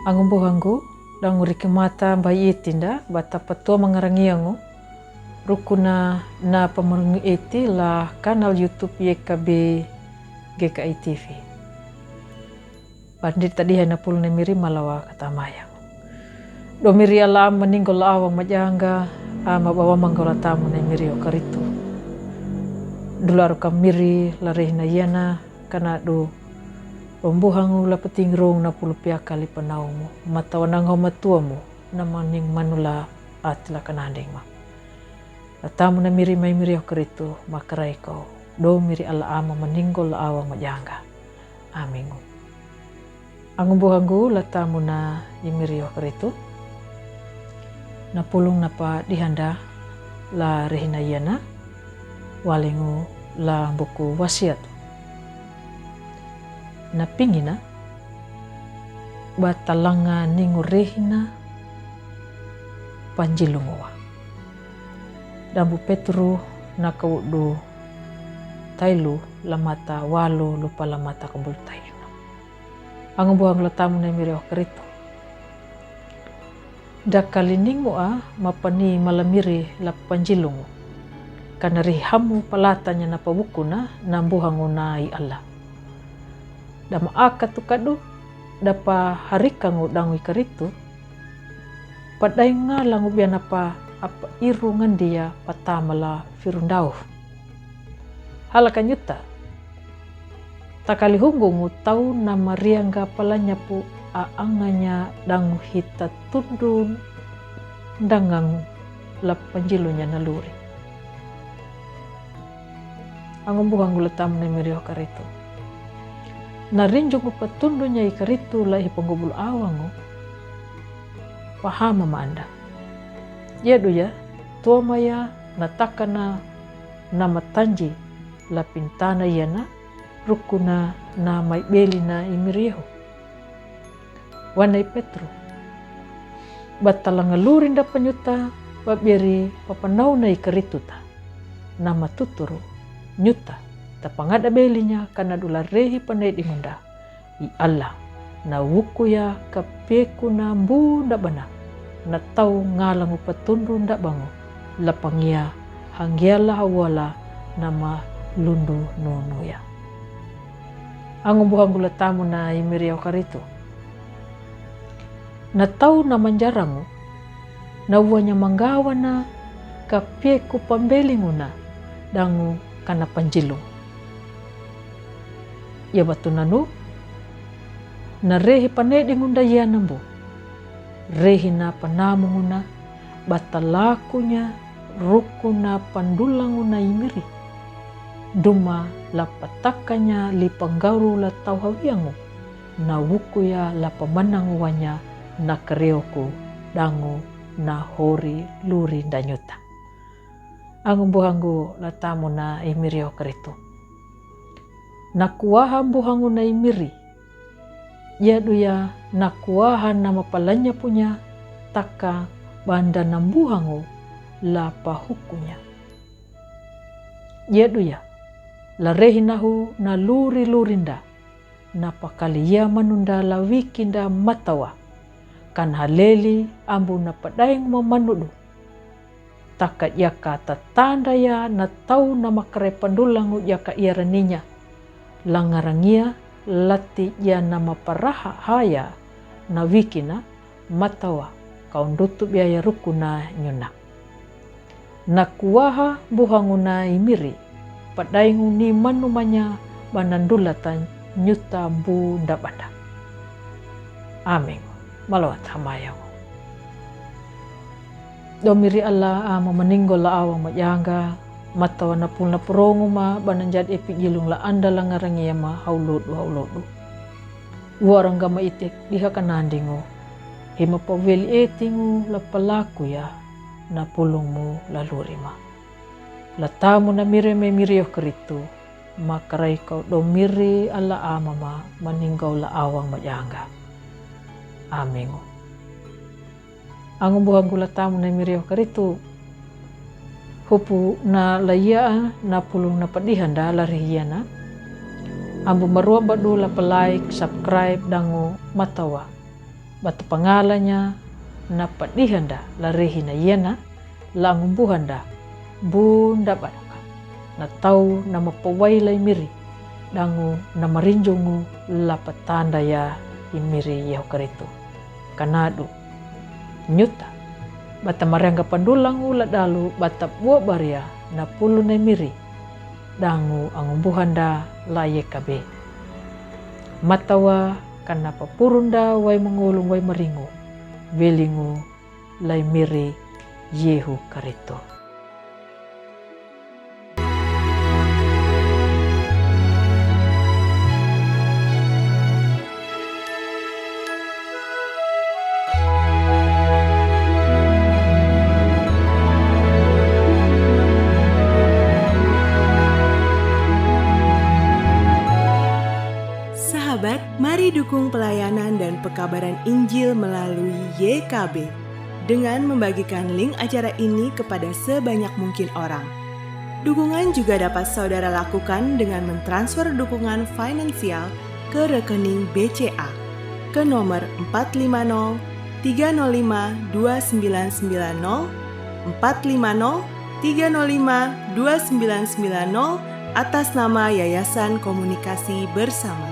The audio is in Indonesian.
Angumbo hanggu dangu rikimata bayi etinda bata patua mangarangiangu rukuna na pamarungu eti lah kanal YouTube YKB GKI TV. Pandit tadi hana pul nemiri malawa kata mayang. Domiri alam meninggal awang majanga ama bawa manggala tamu nemiri okaritu. Dularu kamiri larehna yana kana do pembuhangu la petingrong na puluh pia kali penaumu mata wanangau matuamu na maning manula atla kanandeng ma. Tamu nemiri mai miri okaritu makarai kau do miri ala ama meninggal awang majanga. Amingu. Angumbuhangu la tamu na imiri okaritu na pulung napa dihanda la rehina yana walingu la buku wasiat na pingina batalanga ningu rehina panjilunguwa dambu petru na kaudu tailu lamata walu lupa lamata kembul tailu angumbuhang latamu na miri okaritu dakaliningu mapani malamiri la panjilungu kana rihamu palatanya na pabukuna nambuhangu na Allah. Dama akatu kadu dapa harikangu dangu ikaritu padai ngalangu biana apa irungan dia patamala firundau. Halakan yuta takali hunggungu tau nama riangga palanya pu aanganya dangu hita tundun dangang la panjilunya naluri. Angumbuhang gulatam na miri okaritu. Narinjungu patundunya ikaritu la ipanggubul awangu. Pahama maanda. Yadu ya, tua maya natakana nama tanji la pintana yana rukuna na mai belina imiriho. Wanai Petru. Batalang ngalurin da panyuta babiari papanau na ikaritu ta. Nama tuturu. Nyuta tapangada belinya kana dula rehi pandai dimunda I Allah na wuku ya kapeku na bunda bana na tau ngalangu patundu nda bangu lapangia hanggiala hawala nama lundu nono ya angumbuhang gula tamu na imiri okaritu na tau na manjarangu na uanya manggawa na kapeku pambelinguna dangu kana panjilung. Ya batu nanu na rehi panedi ngunda ya nambu. Rehi na panamunguna batalakunya rukuna pandulanguna imiri. Duma la patakanya li panggauru la tauhawiangu. Na wuku ya la pamanang wanya na kareoku dangu na hori luri danyuta. Angumbuhangu la tamu na imiri okaritu. Nakuaha buhangu na imiri. Yadu ya nakuaha nama palanya punya taka banda nambuhangu la pahukunya. Yadu ya la rehinahu na luri lurinda na pakalia manunda la wikinda matawa kan haleli ambu na padaing mamanudu. Takat yaka tatanda ya na tau na makare pandulangu yaka iaraninya. Langarangia lati ya nama paraha haya na wikina matawa kaundutu biaya rukuna nyuna. Nakuaha buhangu na imiri padaingu ni manumanya banandulatan nyuta bu ndabanda. Amin. Malawat hamayangu. Domiri Allah meninggal la awang majanga matawa na pul na purongu ma bananjad epi gilung la anda la ngarangi ma hauludu. Warang gama itik diha kanandingu. Hima paweli etingu la palaku ya na pulungmu la lurima. La tamu na mire me miri okaritu makarai kau domiri Allah ama meninggal la awang majanga. Amingu. Angumbuhang gula tamu na miri okaritu hupu na laya na pulung na padihan da larihiyana ambu marua badu la like, subscribe dangu matawa batu pangalanya na padihanda larehi na yena la ngumbuhanda bunda badaka na tau na mapawailay miri dangu na marinjongu la patanda ya imiri yahu karitu kanadu nyuta bata marangga pandulang ula dalu bata buah baria na pulu na miri dangu angumbuhanda la yekabe matawa kana papurunda way mangulung way maringu belingu lay miri yehu karito. Sahabat, mari dukung pelayanan dan pekabaran Injil melalui YKB dengan membagikan link acara ini kepada sebanyak mungkin orang. Dukungan juga dapat saudara lakukan dengan mentransfer dukungan finansial ke rekening BCA ke nomor 450 305 2990 450 305 2990 atas nama Yayasan Komunikasi Bersama.